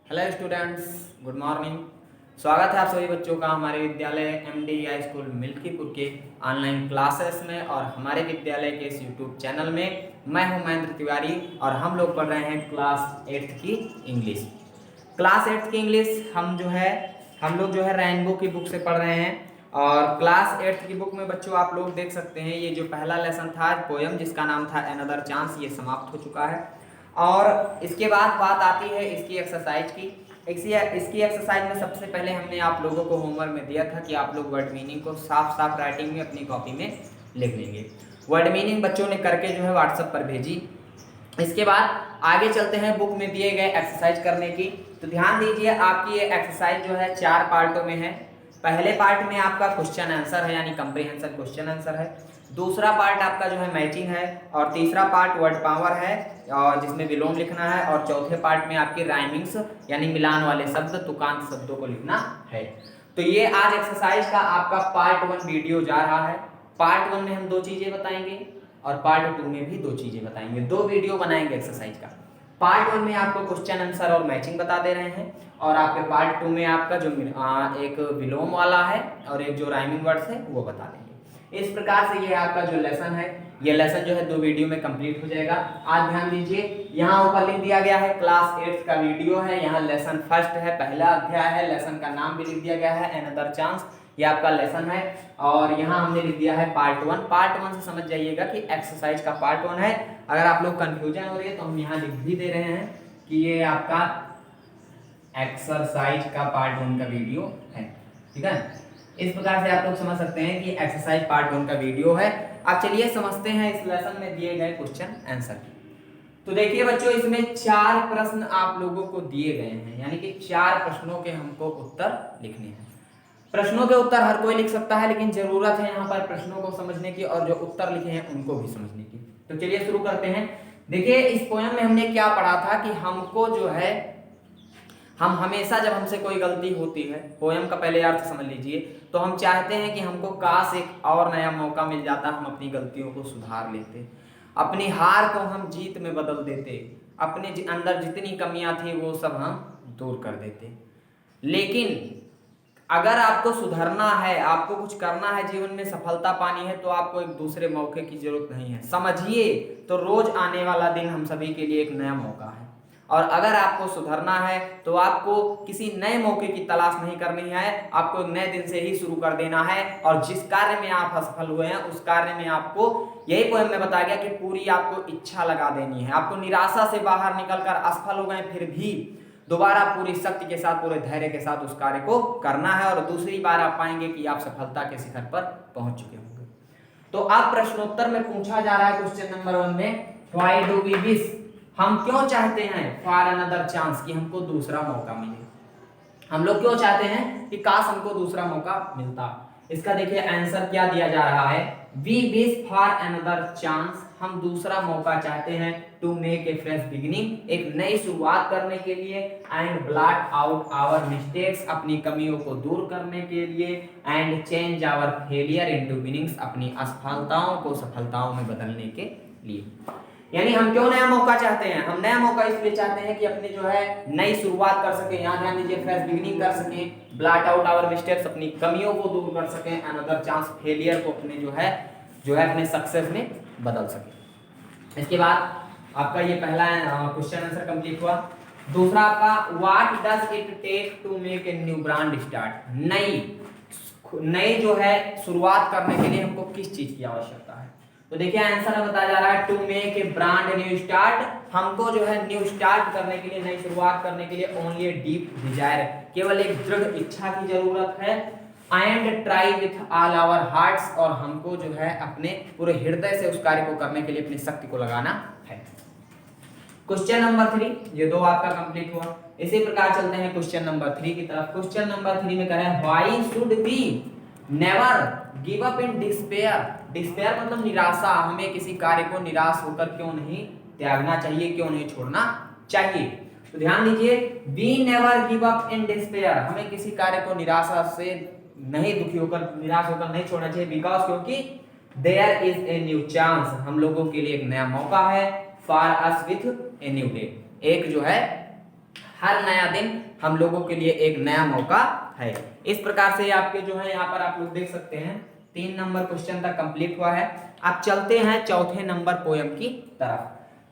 Hello students, good morning. स्वागत है आप सभी बच्चों का हमारे विद्यालय MDI स्कूल मिल्कीपुर के ऑनलाइन क्लासेस में और हमारे विद्यालय के इस यूट्यूब चैनल में। मैं हूं महेंद्र तिवारी और हम लोग पढ़ रहे हैं क्लास 8th की इंग्लिश। क्लास 8th की इंग्लिश हम लोग जो है रेनबो की बुक से पढ़ रहे हैं। और क्लास 8th की बुक में बच्चों आप लोग देख सकते हैं, ये जो पहला लेसन था पोयम जिसका नाम था अनदर चांस, ये समाप्त हो चुका है। और इसके बाद बात आती है इसकी एक्सरसाइज की। इसकी एक्सरसाइज में सबसे पहले हमने आप लोगों को होमवर्क में दिया था कि आप लोग वर्ड मीनिंग को साफ साफ राइटिंग में अपनी कॉपी में लिख लेंगे। वर्ड मीनिंग बच्चों ने करके जो है व्हाट्सएप पर भेजी। इसके बाद आगे चलते हैं बुक में दिए गए एक्सरसाइज करने की। तो ध्यान दीजिए, आपकी ये एक्सरसाइज जो है 4 पार्टों में है। पहले पार्ट में आपका क्वेश्चन आंसर है, यानी कंप्रीहेंशन क्वेश्चन आंसर है। दूसरा पार्ट आपका जो है मैचिंग है, और तीसरा पार्ट वर्ड पावर है और जिसमें विलोम लिखना है, और चौथे पार्ट में आपकी राइमिंग्स यानी मिलान वाले शब्द, तुकांत शब्दों को लिखना है। तो ये आज एक्सरसाइज का आपका पार्ट 1 वीडियो जा रहा है। पार्ट 1 में हम 2 चीजें बताएंगे और पार्ट 2 में भी 2 चीजें बताएंगे। 2 वीडियो बनाएंगे एक्सरसाइज का। पार्ट 1 में आपको क्वेश्चन आंसर और मैचिंग बता दे रहे हैं, और आपके पार्ट 2 में आपका जो एक विलोम वाला है और एक जो राइमिंग वर्ड्स है वो बता देंगे। इस प्रकार से ये आपका जो लेसन है, ये लेसन जो है 2 वीडियो में कंप्लीट हो जाएगा। आज ध्यान दीजिए, यहाँ ऊपर लिख दिया गया है क्लास 8 का वीडियो है, यहाँ लेसन फर्स्ट है, पहला अध्याय है। लेसन का नाम भी लिख दिया गया है अनदर चांस, ये आपका लेसन है। और यहाँ हमने लिख दिया है पार्ट 1। पार्ट 1 से समझ जाइएगा कि एक्सरसाइज का पार्ट 1 है। अगर आप लोग कंफ्यूजन हो रही है तो हम यहाँ लिख भी दे रहे हैं कि ये आपका एक्सरसाइज का पार्ट 1 का वीडियो है। ठीक है, इस प्रकार से आप लोग समझ सकते हैं कि एक्सरसाइज पार्ट 1 का वीडियो है। अब चलिए समझते हैं इस लेसन में दिए गए क्वेश्चन आंसर। तो देखिए बच्चों, इसमें 4 प्रश्न आप लोगों को दिए गए हैं, यानी कि 4 प्रश्नों के हमको उत्तर लिखने हैं। प्रश्नों के उत्तर हर कोई लिख सकता है, लेकिन जरूरत है यहाँ पर प्रश्नों को समझने की और जो उत्तर लिखे हैं उनको भी समझने की। तो चलिए शुरू करते हैं। देखिए, इस पोयम में हमने क्या पढ़ा था कि हमको जो है, हम हमेशा जब हमसे कोई गलती होती है, पोयम का पहले अर्थ समझ लीजिए, तो हम चाहते हैं कि हमको काश एक और नया मौका मिल जाता, हम अपनी गलतियों को सुधार लेते, अपनी हार को हम जीत में बदल देते, अपने अंदर जितनी कमियां थी वो सब हम दूर कर देते। लेकिन अगर आपको सुधरना है, आपको कुछ करना है, जीवन में सफलता पानी है, तो आपको एक दूसरे मौके की जरूरत नहीं है। समझिए, तो रोज आने वाला दिन हम सभी के लिए एक नया मौका है। और अगर आपको सुधरना है तो आपको किसी नए मौके की तलाश नहीं करनी है, आपको एक नए दिन से ही शुरू कर देना है। और जिस कार्य में आप असफल हुए हैं उस कार्य में आपको, यही पोएम में बताया गया कि पूरी आपको इच्छा लगा देनी है। आपको निराशा से बाहर निकलकर असफल हो गए फिर भी दोबारा पूरी शक्ति के साथ, पूरे धैर्य के साथ उस कार्य को करना है, और दूसरी बार आप पाएंगे कि आप सफलता के शिखर पर पहुंच चुके होंगे। तो अब प्रश्नोत्तर में पूछा जा रहा है क्वेश्चन नंबर 1 में, व्हाई डू वी विश, हम क्यों चाहते हैं फॉर अनदर चांस, कि हमको दूसरा मौका मिले। हम लोग क्यों चाहते हैं कि काश हमको दूसरा मौका मिलता। इसका देखिए आंसर क्या दिया जा रहा है, we wish for another chance, हम दूसरा मौका चाहते हैं, to make a fresh beginning, एक नई शुरुआत करने के लिए, and blot out our mistakes, अपनी कमियों को दूर करने के लिए, and change our failure into winnings, अपनी असफलताओं को सफलताओं में बदलने के लिए। यानी हम क्यों नया मौका चाहते हैं, हम नया मौका इसलिए चाहते हैं कि अपनी जो है नई शुरुआत कर सके, यहाँ ध्यान दीजिए, फ्रेश बिगिनिंग कर सके, ब्लॉट आउट आवर मिस्टेक्स, अपनी कमियों को दूर कर सके, अनदर चांस, फेलियर को अपने जो है अपने सक्सेस में बदल सके। इसके बाद आपका ये पहला क्वेश्चन आंसर कंप्लीट हुआ। दूसरा आपका, what does it take to make a new brand start, नई जो है शुरुआत करने के लिए हमको किस चीज की आवश्यकता है। तो देखिए आंसर में बताया जा रहा है, to make a brand new start, हमको जो है न्यू स्टार्ट करने के लिए, नई शुरुआत करने के लिए, ओनली ए डीप डिजायर, केवल एक दृढ़ इच्छा की जरूरत है, and try with all our hearts, और हमको जो है अपने पूरे हृदय से उस कार्य को करने के लिए अपनी शक्ति को लगाना है। क्वेश्चन नंबर 3, ये 2 आपका कंप्लीट हुआ। इसी प्रकार चलते हैं क्वेश्चन नंबर 3 की तरफ। क्वेश्चन नंबर 3 में कह रहे हैं, why should we never give up in despair, despair मतलब निराशा, हमें किसी कार्य को निराश होकर क्यों नहीं त्यागना चाहिए, क्यों नहीं छोड़ना चाहिए। तो ध्यान दीजिए, we never give up in despair, हमें किसी कार्य को निराशा से नहीं, दुखी होकर, निराश होकर नहीं छोड़ना चाहिए, बिकॉज क्योंकि there is a new chance, हम लोगों के लिए एक नया मौका है, for us with a new day, एक जो है हर नया दिन हम लोगों के लिए एक नया मौका है। इस प्रकार से आपके जो है यहाँ पर आप लोग देख सकते हैं 3 नंबर क्वेश्चन तक कंप्लीट हुआ है। अब चलते हैं चौथे नंबर पोयम की तरफ।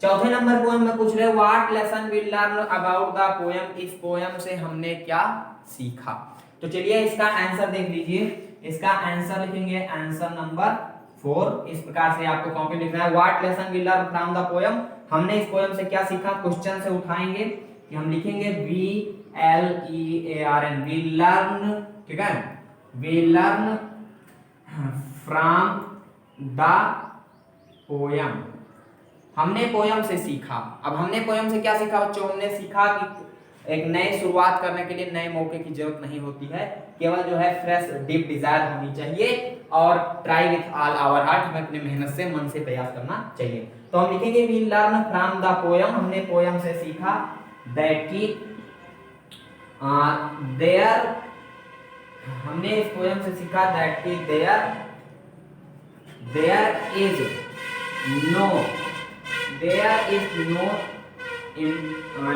चौथे नंबर पोयम में पूछ रहे what lesson we learn about the poem, इस पोयम से हमने क्या सीखा। तो चलिए इसका आंसर देख लीजिए। इसका आंसर लिखेंगे आंसर नंबर 4। इस प्रकार से आपको कॉपी लिखना है what lesson we learn from the poem, हमने इस पोयम से क्या सीखा। क्वेश्चन से उठाएंगे कि हम लिखेंगे VLEARN वी लर्न, ठीक है, we learn from the poem, हमने पोयम से सीखा। अब हमने पोयम से क्या सीखा बच्चों, हमने सीखा कि एक नए शुरुआत करने के लिए नए मौके की जरूरत नहीं होती है, केवल जो है फ्रेश डीप डिजायर होनी चाहिए और try with all our heart, हमें अपनी मेहनत से मन से प्रयास करना चाहिए। तो हम लिखेंगे we learn from the poem, हमने पोयम से सीखा दैट की देयर, हमने इस पोयम से सीखा दैट की देयर इज नो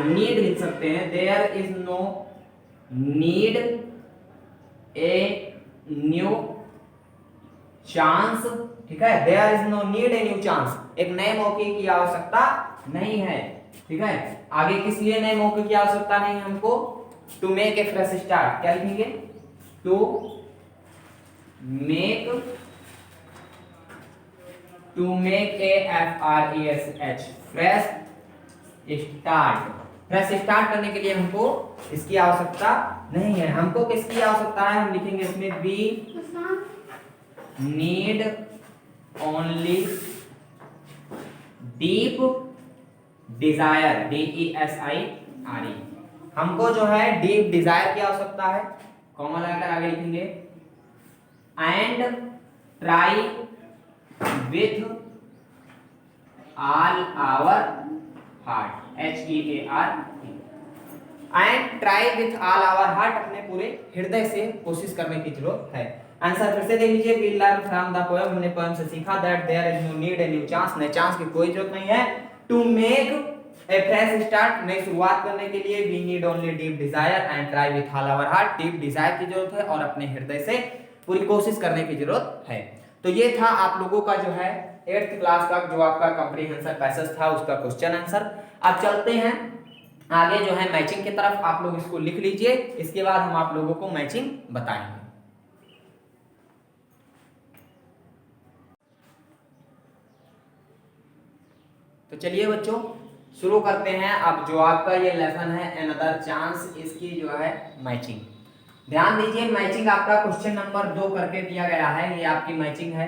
नीड लिख सकते हैं, there is no need a new chance, ठीक है, there is no need a new chance, एक नए मौके की आवश्यकता नहीं है, ठीक है। आगे किस लिए नए मौके की आवश्यकता नहीं है हमको, to make a fresh start, क्या लिखेंगे, to make a FRESH fresh start, fresh start करने के लिए हमको इसकी आवश्यकता नहीं है। हमको किसकी आवश्यकता है, हम लिखेंगे इसमें we need only deep desire, DESIRE, हमको जो है डीप डिजायर की आवश्यकता है, कॉमा लगाकर आगे लिखेंगे and try with all our heart, HEAR, and try with all our heart, अपने पूरे हृदय से कोशिश करने की जरूरत है। आंसर फिर से देख लीजिए, we learn from the poem, हमने पोयम से सीखा that there is no need a new chance, नए चांस की कोई जरूरत नहीं है, to make a fresh start, नई शुरुआत करने के लिए we need only deep desire and try with all our heart, deep desire की जरूरत है और अपने हृदय से पूरी कोशिश करने की जरूरत है। तो ये था आप लोगों का जो है 8th क्लास का जो आपका कॉम्प्रिहेंशन पैसेज था उसका क्वेश्चन आंसर। अब चलते हैं आगे जो है मैचिंग की तरफ, आप लोग इसको लिख लीजिए, इसके बाद हम आप लोगों को मैचिंग बताएंगे। तो चलिए बच्चों शुरू करते हैं। अब जो आपका ये लेसन है अनदर चांस, इसकी जो है मैचिंग, ध्यान दीजिए। मैचिंग आपका क्वेश्चन नंबर 2 करके दिया गया है, ये आपकी मैचिंग है।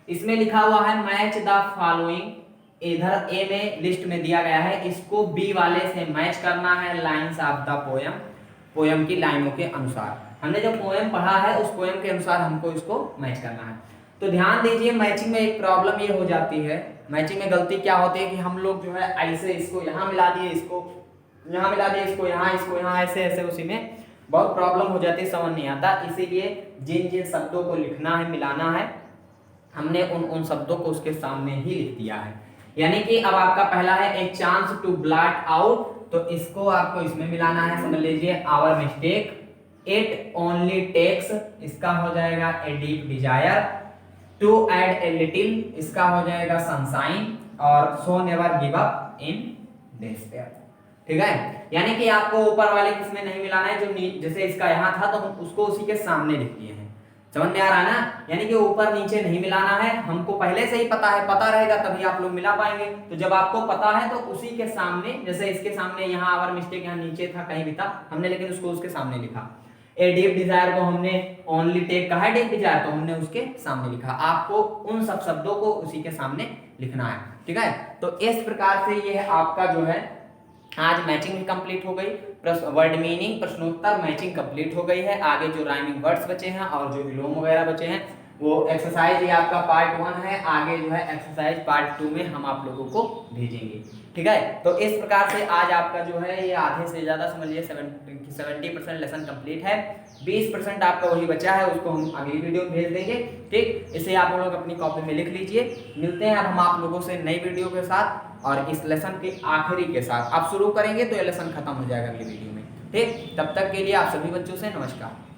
इसमें लिखा हुआ है मैच द फॉलोइंग, इधर ए में लिस्ट में दिया गया है, इसको बी वाले से मैच करना है lines of the poem, poem की लाइनों के अनुसार। हमने जो पोयम पढ़ा है उस पोयम के अनुसार हमको इसको मैच करना है। तो ध्यान दीजिए मैचिंग में एक प्रॉब्लम ये हो जाती है, मैचिंग में गलती क्या होती है कि हम लोग जो है ऐसे इसको यहाँ मिला दिए, इसको यहाँ मिला दिए, इसको यहाँ, ऐसे ऐसे, उसी में बहुत प्रॉब्लम हो जाती है, समझ नहीं आता। इसीलिए जिन जिन शब्दों को लिखना है, मिलाना है, हमने उन शब्दों को उसके सामने ही लिख दिया है। यानी कि अब आपका पहला है a chance to blot out, तो इसको आपको इसमें मिलाना है, समझ लीजिए our mistake, it only takes, इसका हो जाएगा a deep desire, to add a little, इसका हो जाएगा सनशाइन, और so never give up in despair, ठीक है। यानी कि आपको ऊपर वाले किसमें नहीं मिलाना है, जो जैसे इसका यहाँ था तो हम उसको उसी के सामने लिख दिए हैं, समझ में आ रहा है ना। यानी कि ऊपर नीचे नहीं मिलाना है, हमको पहले से ही पता है, पता रहेगा तभी आप लोग मिला पाएंगे। तो जब आपको पता है तो उसी के सामने, जैसे इसके सामने यहाँ आवर मिस्टेक यहाँ नीचे था, कहीं भी था, हमने लेकिन उसको उसके सामने लिखा। ए डीप डिजायर को हमने ओनली टेक कहा है, डीप डिजायर तो हमने उसके सामने लिखा। आपको उन सब शब्दों को उसी के सामने लिखना है, ठीक है। तो इस प्रकार से ये आपका जो है आज मैचिंग भी कंप्लीट हो गई, वर्ड मीनिंग प्रश्नोत्तर मैचिंग कंप्लीट हो गई है। आगे जो राइमिंग वर्ड्स बचे हैं और जो विलोम वगैरह बचे हैं वो एक्सरसाइज ये आपका पार्ट 1 है, आगे जो है एक्सरसाइज पार्ट 2 में हम आप लोगों को भेजेंगे। ठीक है। तो इस प्रकार से आज आपका जो है ये आधे से ज़्यादा समझ लीजिए 70% लेसन कंप्लीट है। 20% आपका वही बचा है, उसको हम अगली वीडियो में भेज देंगे। ठीक, इसे आप लोग अपनी कॉपी में लिख लीजिए। मिलते हैं अब हम आप लोगों से नई वीडियो के साथ और इस लेसन के आखिरी के साथ। आप शुरू करेंगे तो ये लेसन खत्म हो जाएगा अगली वीडियो में। ठीक, तब तक के लिए आप सभी बच्चों से नमस्कार।